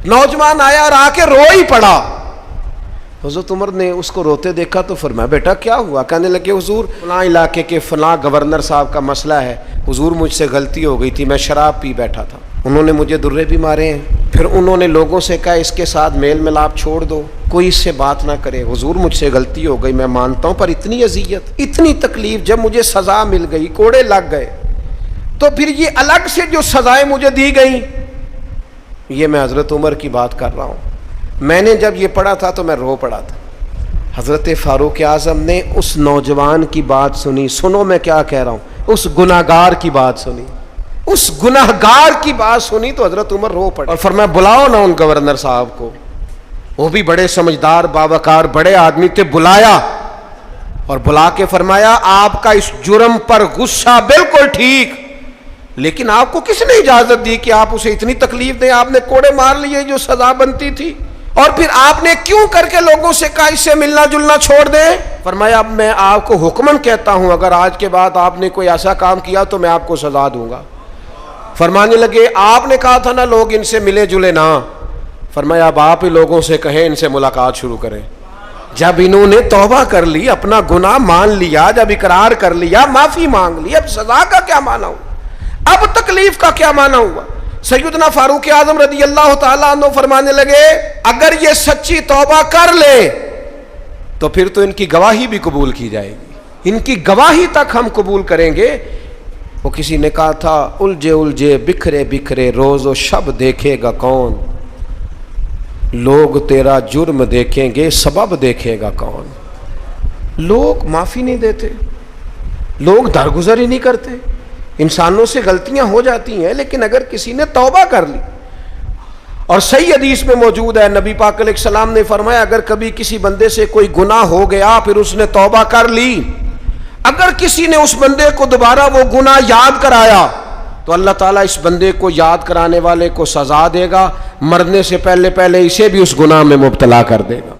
नौजवान आया और आके रो ही पड़ा। हज़रत उमर ने उसको रोते देखा तो फरमाया बेटा क्या हुआ? कहने लगे हुजूर फलां इलाके के फलां गवर्नर साहब का मसला है, हुजूर मुझसे गलती हो गई थी, मैं शराब पी बैठा था, उन्होंने मुझे दुर्रे भी मारे हैं, फिर उन्होंने लोगों से कहा इसके साथ मेल मिलाप छोड़ दो, कोई इससे बात ना करे, हुजूर मुझसे गलती हो गई मैं मानता हूँ, पर इतनी अजियत इतनी तकलीफ, जब मुझे सज़ा मिल गई, कोड़े लग गए, तो फिर ये अलग से जो सज़ाएं मुझे दी गई, ये मैं हज़रत उमर की बात कर रहा हूँ। मैंने जब ये पढ़ा था तो मैं रो पड़ा था। हज़रत फ़ारूक आज़म ने उस नौजवान की बात सुनी, सुनो मैं क्या कह रहा हूँ, उस गुनाहगार की बात सुनी, उस गुनाहगार की बात सुनी तो हज़रत उमर रो पड़े और फरमाया बुलाओ ना उन गवर्नर साहब को, वो भी बड़े समझदार बावकार बड़े आदमी थे, बुलाया और बुला के फरमाया आपका इस जुर्म पर गुस्सा बिल्कुल ठीक, लेकिन आपको किसने इजाजत दी कि आप उसे इतनी तकलीफ दें? आपने कोड़े मार लिए जो सजा बनती थी, और फिर आपने क्यों करके लोगों से कहा इससे मिलना जुलना छोड़ दें? फरमाया अब मैं आपको हुक्मन कहता हूं, अगर आज के बाद आपने कोई ऐसा काम किया तो मैं आपको सजा दूंगा। फरमाने लगे आपने कहा था ना लोग इनसे मिले जुले ना, फरमाया अब आप ही लोगों से कहें इनसे मुलाकात शुरू करें। जब इन्होंने तौबा कर ली, अपना गुनाह मान लिया, जब इकरार कर लिया, माफी मांग ली, अब सजा का क्या माना हुआ, अब तकलीफ का क्या माना हुआ? सैयदना फारूक आज़म रज़ी अल्लाह तआला अन्हु फरमाने लगे अगर ये सच्ची तौबा कर ले तो फिर तो इनकी गवाही भी कबूल की जाएगी, इनकी गवाही तक हम कबूल करेंगे। वो किसी ने कहा था उलझे उलझे बिखरे बिखरे रोज़ो शब देखेगा कौन, लोग तेरा जुर्म देखेंगे सबब देखेगा कौन। लोग माफ़ी नहीं देते, लोग दरगुजर ही नहीं करते, इंसानों से गलतियां हो जाती हैं, लेकिन अगर किसी ने तौबा कर ली, और सही हदीस में मौजूद है नबी पाक अलैहिस्सलाम ने फरमाया अगर कभी किसी बंदे से कोई गुनाह हो गया फिर उसने तौबा कर ली, अगर किसी ने उस बंदे को दोबारा वो गुनाह याद कराया तो अल्लाह ताला इस बंदे को याद कराने वाले को सजा देगा, मरने से पहले पहले इसे भी उस गुनाह में मुब्तला कर देगा।